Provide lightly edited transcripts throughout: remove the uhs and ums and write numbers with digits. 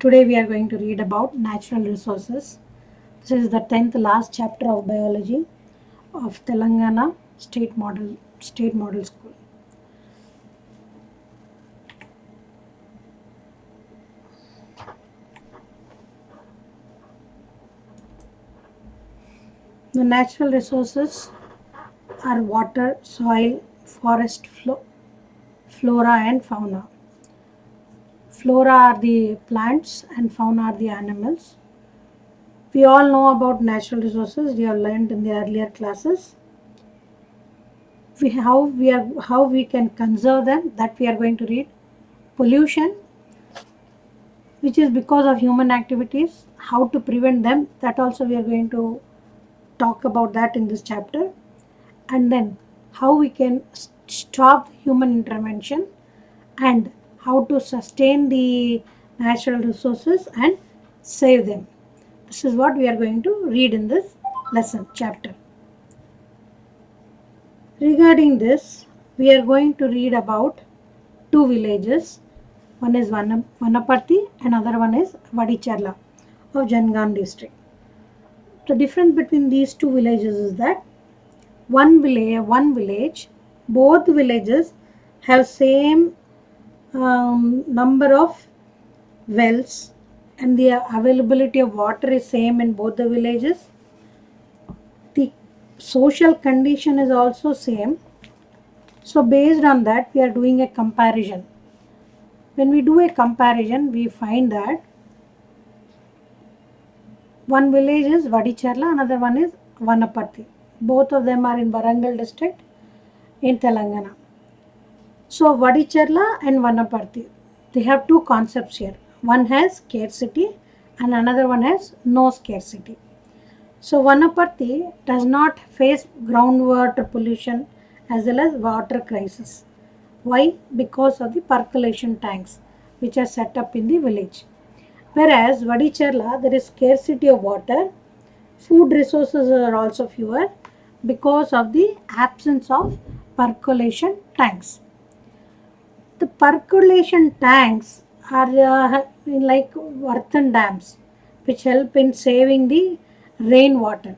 Today we are going to read about natural resources. This is the 10th last chapter of biology of Telangana State Model School. The natural resources are water, soil, forest, flora and fauna. Flora are the plants and fauna are the animals. We all know about natural resources. We have learned in the earlier classes. How we can conserve them, that we are going to read. Pollution, which is because of human activities, how to prevent them, that also we are going to talk about that in this chapter. And then how we can stop human intervention and how to sustain the natural resources and save them. This is what we are going to read in this lesson chapter. Regarding this, we are going to read about two villages. One is Vanaparthi, another one is Vadicharla of Jangan district. The difference between these two villages is that one village, both villages have same number of wells, and the availability of water is same in both the villages. The social condition is also same. So based on that, we are doing a comparison. When we do a comparison, we find that one village is Vadicharla, another one is Vanaparthi. Both of them are in Warangal district in Telangana. So Vadicharla and Vanaparthi, they have two concepts here. One has scarcity and another one has no scarcity. So Vanaparthi does not face groundwater pollution as well as water crisis. Why? Because of the percolation tanks which are set up in the village. Whereas Vadicharla, there is scarcity of water, food resources are also fewer because of the absence of percolation tanks. The percolation tanks are like earthen dams which help in saving the rainwater.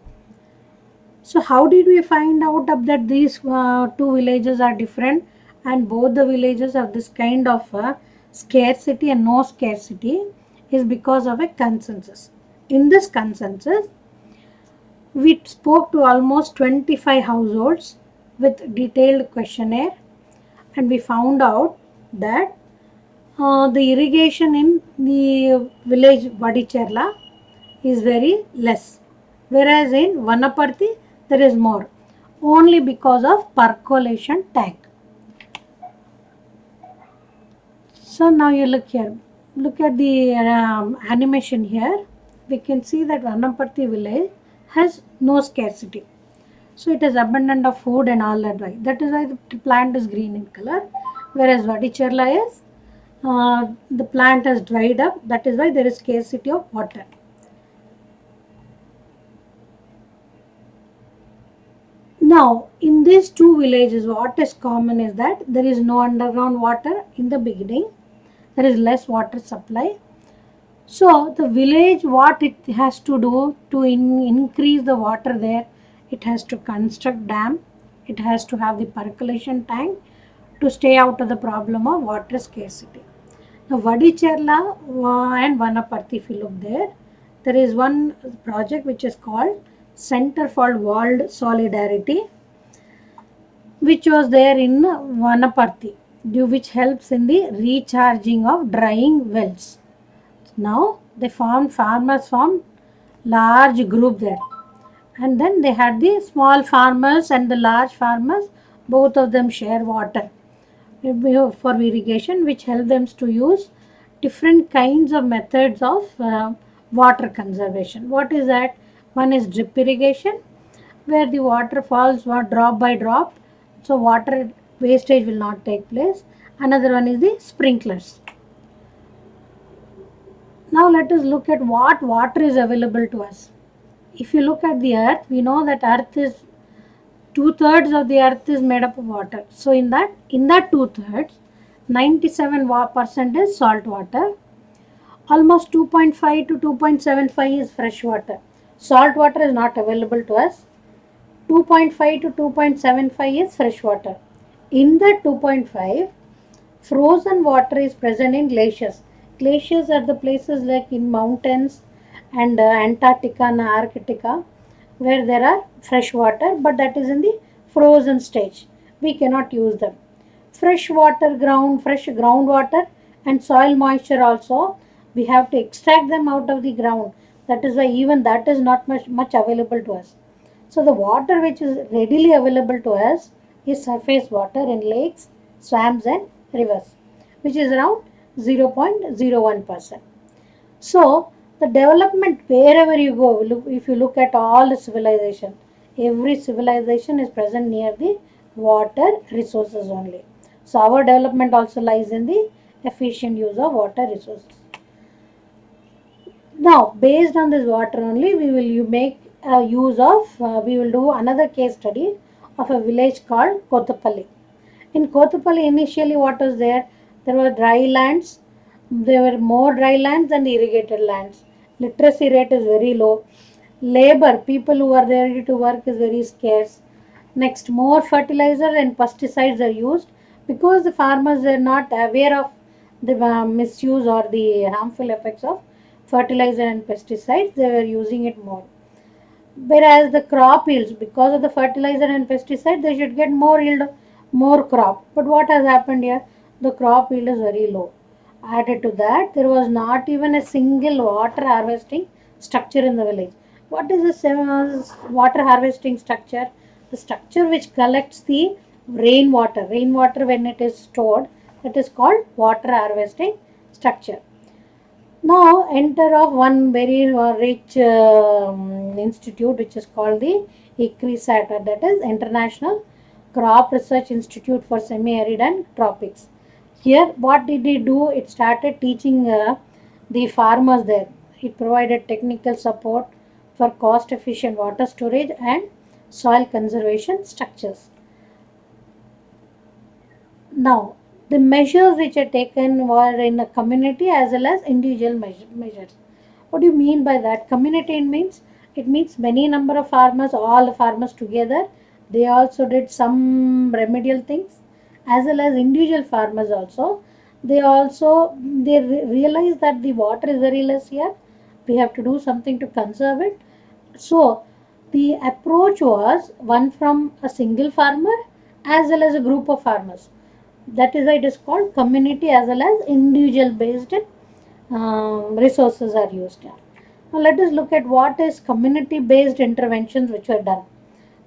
So how did we find out that these two villages are different and both the villages have this kind of scarcity and no scarcity is because of a consensus. In this consensus, we spoke to almost 25 households with detailed questionnaire, and we found out that the irrigation in the village Vadicharla is very less, whereas in Vanaparthi there is more, only because of percolation tank. So now you look here, look at the animation here. We can see that Vanaparthi village has no scarcity. So it is abundant of food and all that. That is why the plant is green in color, whereas Vadicharla is the plant has dried up. That is why there is scarcity of water. Now, in these two villages, what is common is that there is no underground water in the beginning. There is less water supply. So, the village, what it has to do to increase the water there, it has to construct dam. It has to have the percolation tank to stay out of the problem of water scarcity. Now, Vadicharla and Vanaparthi, if you look there is one project which is called Center for World Solidarity, which was there in Vanaparthi, which helps in the recharging of drying wells. Now farmers formed large group there, and then they had the small farmers and the large farmers, both of them share water for irrigation, which help them to use different kinds of methods of water conservation. What is that? One is drip irrigation, where the water falls drop by drop, so water wastage will not take place. Another one is the sprinklers. Now let us look at what water is available to us. If you look at the earth, we know that earth is 2/3 of the earth is made up of water. So in that 2/3, 97% is salt water. Almost 2.5 to 2.75 is fresh water. Salt water is not available to us. 2.5 to 2.75 is fresh water. In that 2.5, frozen water is present in glaciers. Glaciers are the places like in mountains and Antarctica and Arctica where there are fresh water, but that is in the frozen stage. We cannot use them. Fresh water, fresh groundwater and soil moisture also, we have to extract them out of the ground. That is why even that is not much available to us. So the water which is readily available to us is surface water in lakes, swamps and rivers, which is around 0.01%. So the development wherever you go, if you look at all the civilization, every civilization is present near the water resources only. So our development also lies in the efficient use of water resources. Now, based on this water only, we will make use of, we will do another case study of a village called Kotapalli. In Kotapalli, initially what was there? There were dry lands. There were more dry lands than irrigated lands. Literacy rate is very low. Labor, people who are ready to work is very scarce. Next, more fertilizer and pesticides are used because the farmers are not aware of the misuse or the harmful effects of fertilizer and pesticides. They were using it more. Whereas the crop yields, because of the fertilizer and pesticide, they should get more yield, more crop. But what has happened here? The crop yield is very low. Added to that, there was not even a single water harvesting structure in the village. What is this water harvesting structure? The structure which collects the rainwater. Rainwater when it is stored, that is called water harvesting structure. Now enter of one very rich institute which is called the ICRISAT, that is International Crop Research Institute for Semi-Arid and Tropics. Here what did it do? It started teaching the farmers there. It provided technical support for cost efficient water storage and soil conservation structures. Now, the measures which are taken were in a community as well as individual measures. What do you mean by that? Community means it means many number of farmers, all farmers together. They also did some remedial things, as well as individual farmers also. They realize that the water is very less here. We have to do something to conserve it. So the approach was one from a single farmer as well as a group of farmers. That is why it is called community as well as individual based resources are used. Now let us look at what is community based interventions which were done.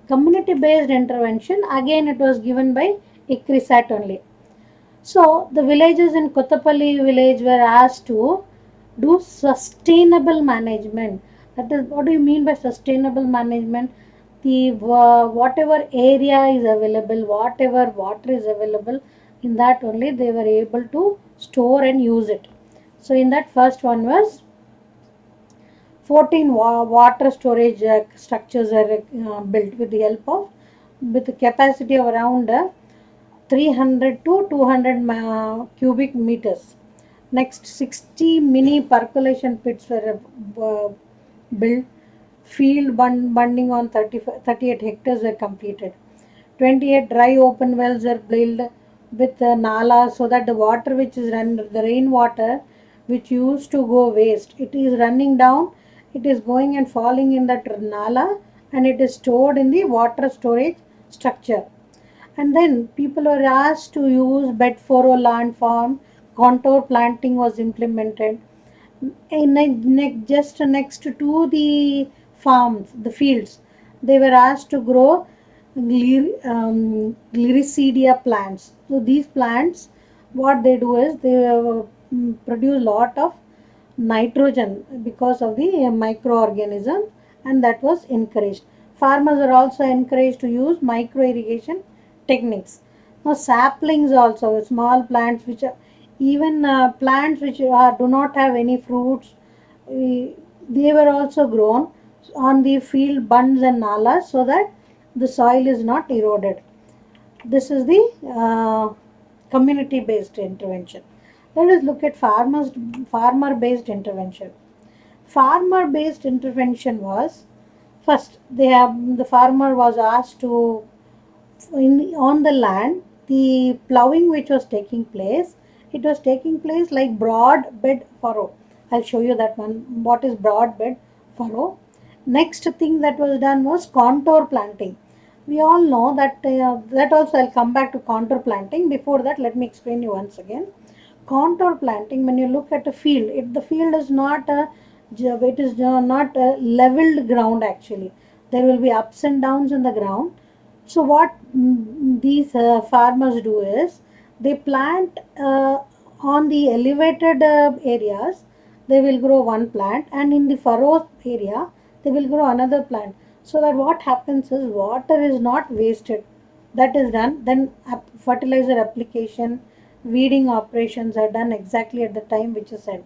Community based intervention, again it was given by ICRISAT only. So the villagers in Kotapalli village were asked to do sustainable management. That is, what do you mean by sustainable management? The whatever area is available, whatever water is available, in that only they were able to store and use it. So in that first one was 14 water storage structures are built with the help of with a capacity of around 300 to 200 cubic meters. Next, 60 mini percolation pits were built. Field bunding on 38 hectares were completed. 28 dry open wells are built with nala so that the water which is run, the rainwater which used to go waste, it is running down, it is going and falling in that nala and it is stored in the water storage structure. And then people were asked to use bed furrow land farm, contour planting was implemented. Just next to the farms, the fields, they were asked to grow Gliricidia plants. So these plants, what they do is they produce lot of nitrogen because of the microorganism, and that was encouraged. Farmers are also encouraged to use micro irrigation techniques. Now saplings also, small plants which are even plants which do not have any fruits, they were also grown on the field bunds and nalas so that the soil is not eroded. This is the community based intervention. Let us look at farmer-based intervention. Farmer-based intervention was first the farmer was asked to on the land, the plowing which was taking place, it was taking place like broad bed furrow. I'll show you that one, what is broad bed furrow. Next thing that was done was contour planting. We all know that that also I'll come back to contour planting. Before that, let me explain you once again. Contour planting, when you look at a field, if the field is not it is not a leveled ground, actually there will be ups and downs in the ground. So what these farmers do is they plant on the elevated areas. They will grow one plant, and in the furrow area they will grow another plant. So that what happens is water is not wasted. That is done. Then fertilizer application, weeding operations are done exactly at the time which is said.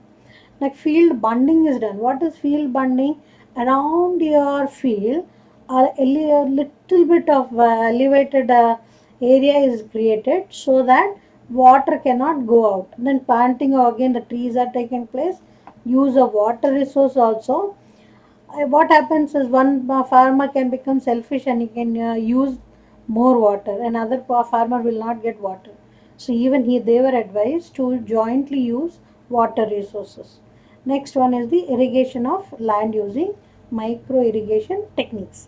Like field bunding is done. What is field bunding? Around your field, a little bit of elevated area is created so that water cannot go out. Then planting again, the trees are taking place. Use of water resource also. What happens is one farmer can become selfish and he can use more water, and other farmer will not get water. So even they were advised to jointly use water resources. Next one is the irrigation of land using micro irrigation techniques.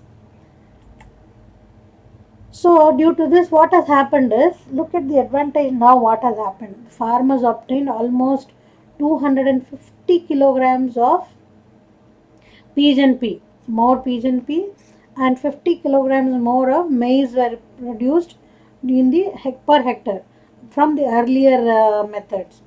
So due to this, what has happened is, look at the advantage now. What has happened? Farmers obtained almost 250 kilograms of pigeon pea, more pigeon pea, and 50 kilograms more of maize were produced in the per hectare from the earlier methods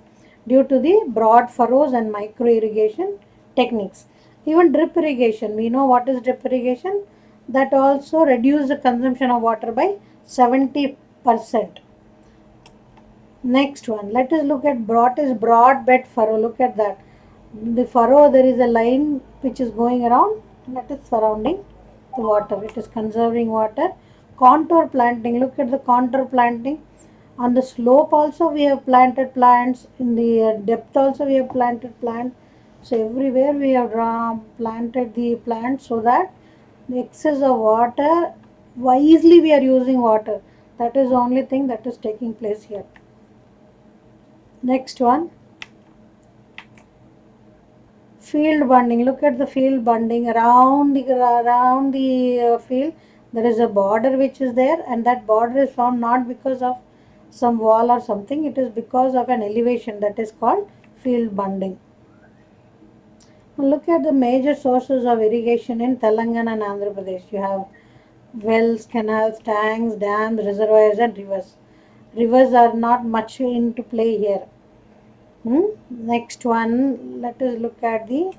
due to the broad furrows and micro irrigation techniques. Even drip irrigation, we know what is drip irrigation, that also reduced the consumption of water by 70%. Next one, let us look at broad bed furrow. Look at that. The furrow, there is a line which is going around, that is surrounding the water. It is conserving water. Contour planting, look at the contour planting. On the slope also we have planted plants. In the depth also we have planted plants. So everywhere we have planted the plants so that the excess of water, wisely we are using water. That is the only thing that is taking place here. Next one, field bunding. Look at the field bunding. Around the field there is a border which is there, and that border is found not because of some wall or something. It is because of an elevation, that is called field bunding. Now look at the major sources of irrigation in Telangana and Andhra Pradesh. You have wells, canals, tanks, dams, reservoirs, and rivers. Rivers are not much into play here. Next one, let us look at the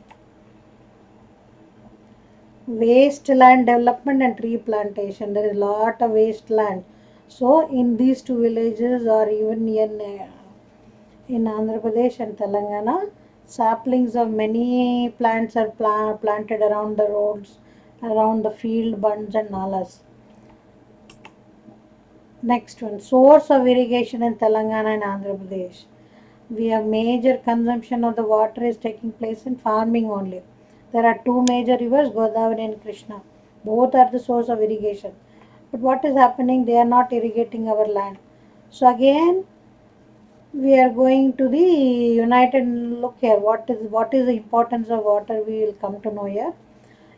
wasteland development and tree plantation. There is a lot of wasteland. So in these two villages, or even in Andhra Pradesh and Telangana, saplings of many plants are planted around the roads, around the field bunds and nalas. Next one, source of irrigation in Telangana and Andhra Pradesh. We have major consumption of the water is taking place in farming only. There are two major rivers, Godavari and Krishna. Both are the source of irrigation. But what is happening? They are not irrigating our land. So again, we are going to the United. Look here. What is the importance of water? We will come to know here.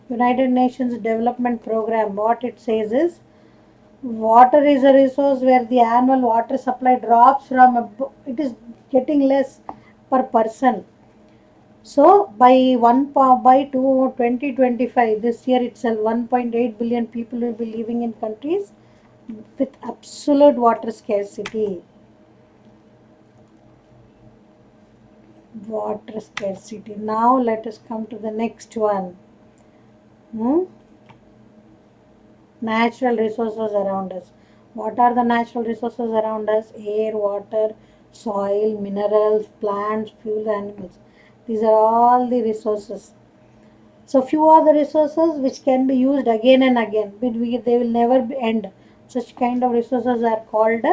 United Nations Development Program. What it says is, water is a resource where the annual water supply drops from it is getting less per person. So by 2025, this year itself, 1.8 billion people will be living in countries with absolute water scarcity. Water scarcity. Now let us come to the next one. Natural resources around us. What are the natural resources around us? Air, water, soil, minerals, plants, fuel, animals. These are all the resources. So few are the resources which can be used again and again, but they will never end. Such kind of resources are called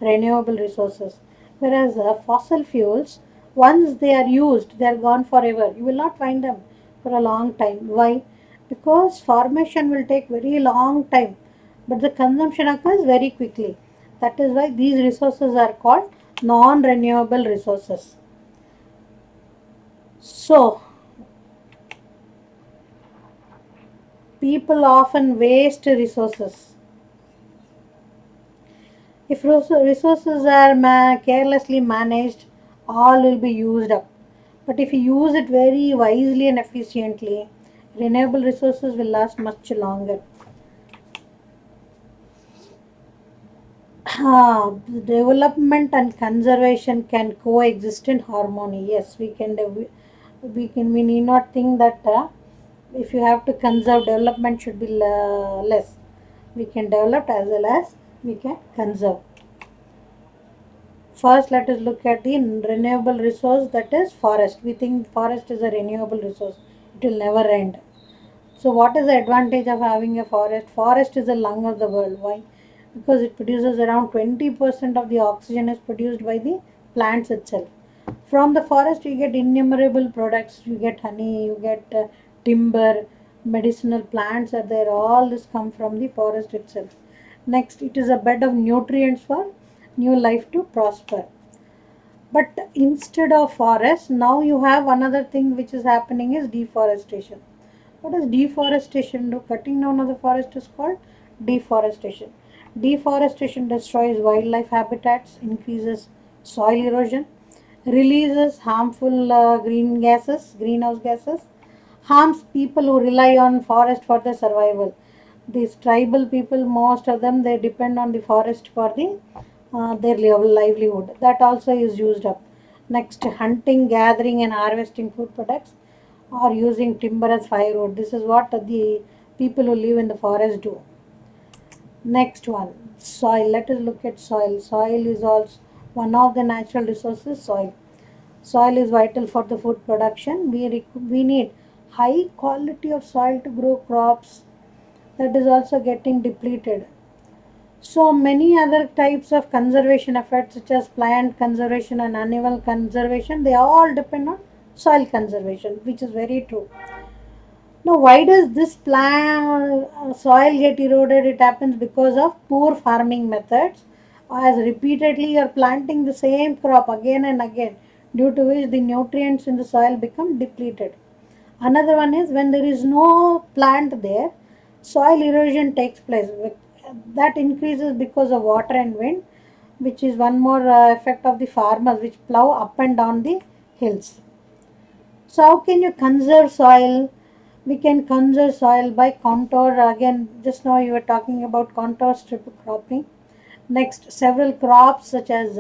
renewable resources. Whereas fossil fuels, Once they are used, they are gone forever. You will not find them for a long time. Why? Because formation will take very long time, but the consumption occurs very quickly. That is why these resources are called non-renewable resources. So, people often waste resources. If resources are carelessly managed, all will be used up. But if you use it very wisely and efficiently, renewable resources will last much longer. Development and conservation can coexist in harmony. Yes, we need not think that if you have to conserve, development should be less. We can develop as well as we can conserve. First, let us look at the renewable resource, that is forest. We think forest is a renewable resource. It will never end. So what is the advantage of having a forest? Forest is the lung of the world. Why? Because it produces around 20% of the oxygen is produced by the plants itself. From the forest you get innumerable products. You get honey, you get timber, medicinal plants are there. All this come from the forest itself. Next, it is a bed of nutrients for new life to prosper. But instead of forest, now you have another thing which is happening is deforestation. What does deforestation do? Cutting down of the forest is called deforestation. Deforestation destroys wildlife habitats, increases soil erosion, releases harmful greenhouse gases, harms people who rely on forest for their survival. These tribal people, most of them, they depend on the forest for their livelihood. That also is used up. Next, hunting, gathering, and harvesting food products, or using timber as firewood. This is what the people who live in the forest do. Next one, soil. Let us look at soil. Soil is also one of the natural resources. Soil is vital for the food production. We need high quality of soil to grow crops. That is also getting depleted. So many other types of conservation efforts, such as plant conservation and animal conservation, they all depend on soil conservation, which is very true. Now, why does this soil get eroded? It happens because of poor farming methods. As repeatedly you are planting the same crop again and again, due to which the nutrients in the soil become depleted. Another one is when there is no plant there, soil erosion takes place. That increases because of water and wind, which is one more effect of the farmers which plow up and down the hills. So how can you conserve soil? We can conserve soil by contour. Again, just now you were talking about contour strip cropping. Next, several crops such as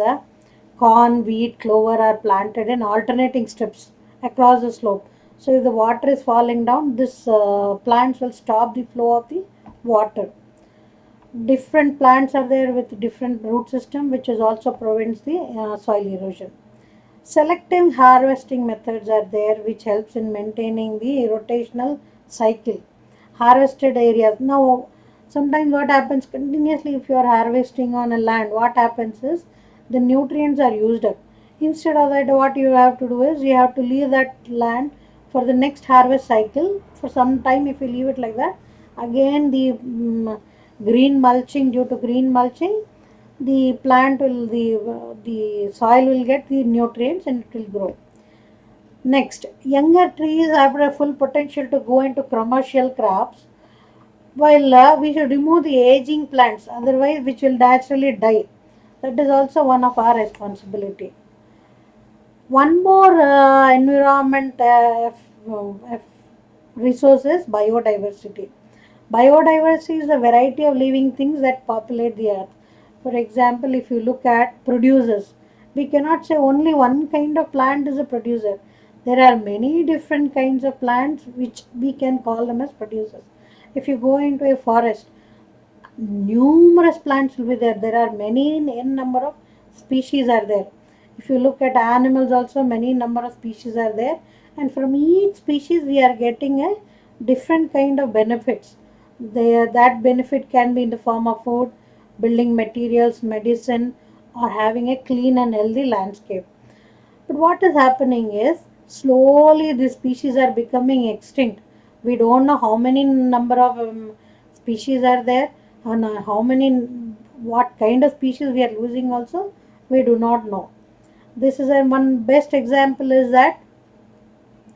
corn, wheat, clover are planted in alternating strips across the slope. So if the water is falling down, this plants will stop the flow of the water. Different plants are there with different root system, which is also prevents the soil erosion. Selective harvesting methods are there which helps in maintaining the rotational cycle. Harvested areas. Now, sometimes what happens continuously if you are harvesting on a land, what happens is the nutrients are used up. Instead of that, what you have to do is you have to leave that land for the next harvest cycle for some time. If you leave it like that, again the green mulching, due to green mulching, the plant will the soil will get the nutrients and it will grow. Next, younger trees have a full potential to go into commercial crops, while we should remove the aging plants, otherwise which will naturally die. That is also one of our responsibility. One more environment resource is biodiversity. Biodiversity is the variety of living things that populate the earth. For example, if you look at producers, we cannot say only one kind of plant is a producer. There are many different kinds of plants which we can call them as producers. If you go into a forest, numerous plants will be there. There are many n number of species are there. If you look at animals also, many number of species are there, and from each species we are getting a different kind of benefits. That benefit can be in the form of food, building materials, medicine, or having a clean and healthy landscape. But what is happening is slowly these species are becoming extinct. We don't know how many number of species are there, and how many, what kind of species we are losing also, we do not know. This is a one best example is that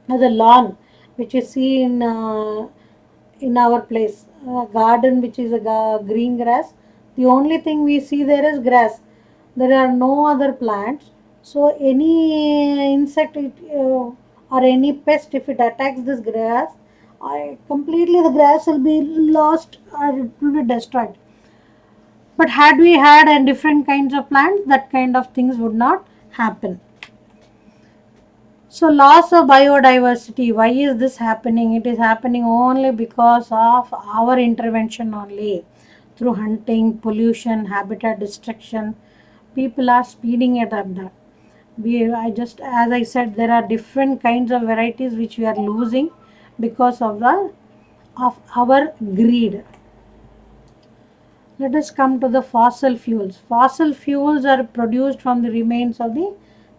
the lawn which you see in our place, garden which is a green grass. The only thing we see there is grass. There are no other plants. So any insect or any pest, if it attacks this grass, completely the grass will be lost or it will be destroyed. But had we had a different kinds of plants, that kind of things would not happen. So, loss of biodiversity, why is this happening? It is happening only because of our intervention only. Through hunting, pollution, habitat destruction, people are speeding it up. That I just, as I said, there are different kinds of varieties which we are losing because of the of our greed. Let us come to the fossil fuels. Fossil fuels are produced from the remains of the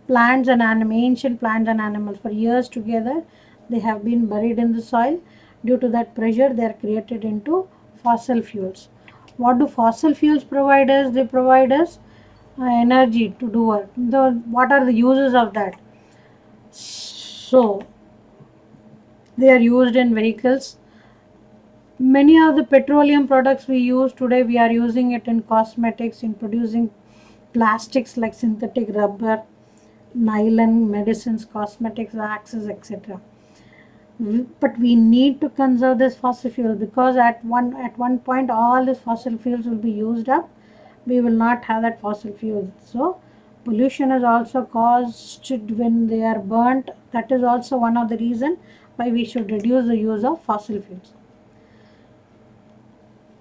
plants and ancient plants and animals. For years together, they have been buried in the soil. Due to that pressure, they are created into fossil fuels. What do fossil fuels provide us? They provide us energy to do work. What are the uses of that? So, they are used in vehicles. Many of the petroleum products we use today, we are using it in cosmetics, in producing plastics like synthetic rubber, nylon, medicines, cosmetics, waxes, etc. But we need to conserve this fossil fuel because at one point all these fossil fuels will be used up. We will not have that fossil fuel. So pollution is also caused when they are burnt. That is also one of the reason why we should reduce the use of fossil fuels.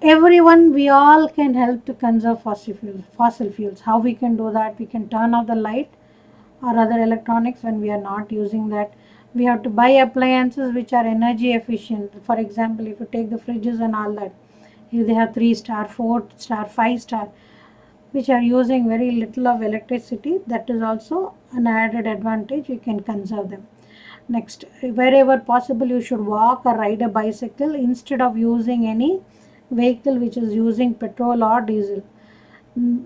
Everyone, we all can help to conserve fossil fuels. How we can do that? We can turn off the light or other electronics when we are not using that. We have to buy appliances which are energy efficient. For example, if you take the fridges and all that, if they have 3 star, 4 star, 5 star, which are using very little of electricity, that is also an added advantage. You can conserve them. Next, wherever possible, you should walk or ride a bicycle instead of using any vehicle which is using petrol or diesel.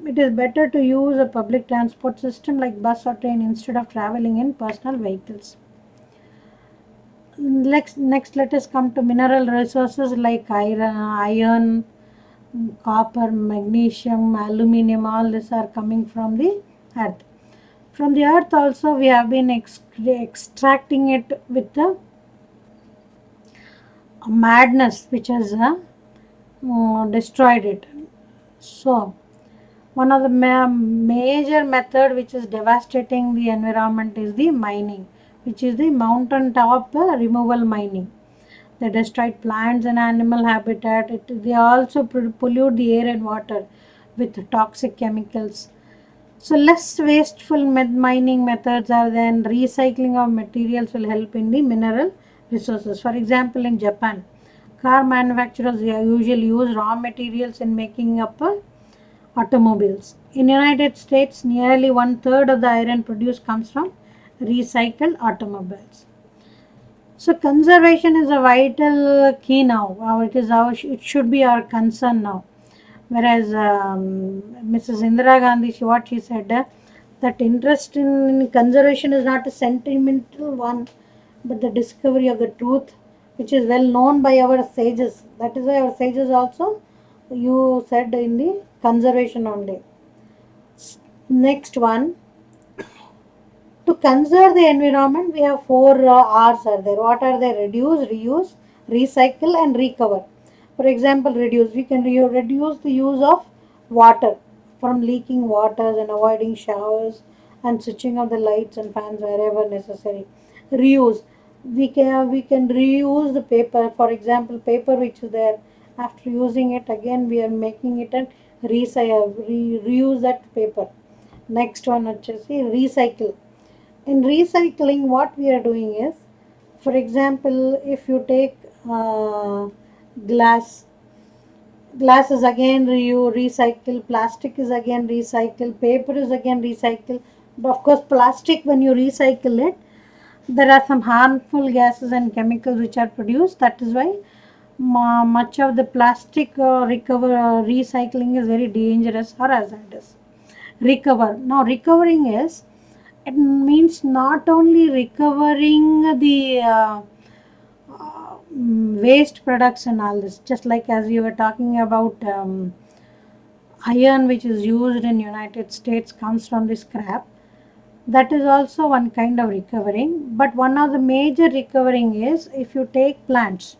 It is better to use a public transport system like bus or train instead of traveling in personal vehicles. Next, let us come to mineral resources like iron, copper, magnesium, aluminum. All these are coming from the earth. From the earth also, we have been extracting it with the madness which has destroyed it. So, one of the major method which is devastating the environment is the mining, which is the mountain top removal mining. They destroy plants and animal habitat. They also pollute the air and water with toxic chemicals. So less wasteful mining methods are then recycling of materials will help in the mineral resources. For example, in Japan, car manufacturers usually use raw materials in making up automobiles. In United States, nearly one-third of the iron produced comes from recycled automobiles. So conservation is a vital key now. It should be our concern now. Whereas Mrs. Indira Gandhi, what she said, that interest in conservation is not a sentimental one, but the discovery of the truth, which is well known by our sages. That is why our sages also, you said in the conservation only. Next one, to conserve the environment, we have four R's are there. What are they? Reduce, reuse, recycle, and recover. For example, reduce. We can reduce the use of water from leaking waters and avoiding showers and switching off the lights and fans wherever necessary. Reuse. We can reuse the paper. For example, paper which is there. After using it again, we are making it and reuse that paper. Next one, recycle. In recycling, what we are doing is, for example, if you take glass, glass is again recycle, plastic is again recycle, paper is again recycle. Of course, plastic, when you recycle it, there are some harmful gases and chemicals which are produced. That is why much of the plastic recycling is very dangerous or hazardous. Recover. Now, recovering is, it means not only recovering the waste products and all this, just like as you were talking about, iron which is used in United States comes from the scrap. That is also one kind of recovering. But one of the major recovering is, if you take plants,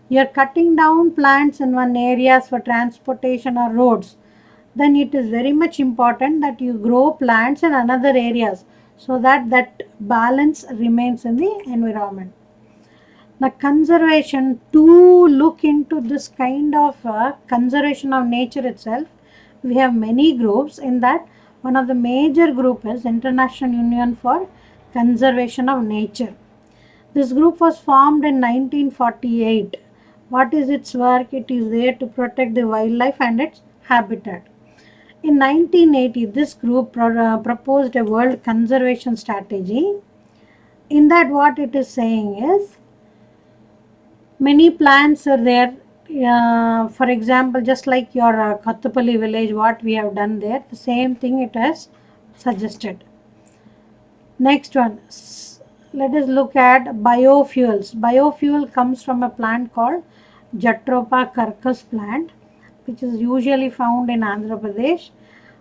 you're cutting down plants in one areas for transportation or roads, then it is very much important that you grow plants in another areas, so that that balance remains in the environment. The conservation, to look into this kind of conservation of nature itself, we have many groups. In that, one of the major group is International Union for Conservation of Nature. This group was formed in 1948. What is its work? It is there to protect the wildlife and its habitat. In 1980, this group proposed a world conservation strategy. In that, what it is saying is, many plants are there. For example, just like your Kattupalli village, what we have done there, the same thing it has suggested. Next one, let us look at biofuels. Biofuel comes from a plant called Jatropha curcus plant, which is usually found in Andhra Pradesh.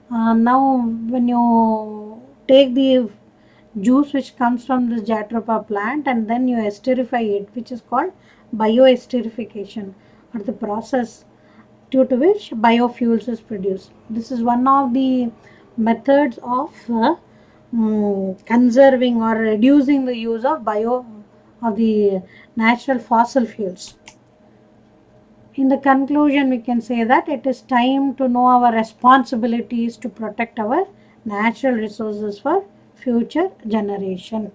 Now, when you take the juice which comes from this Jatropha plant and then you esterify it, which is called bioesterification, or the process due to which biofuels is produced. This is one of the methods of conserving or reducing the use of the natural fossil fuels. In the conclusion, we can say that it is time to know our responsibilities to protect our natural resources for future generation.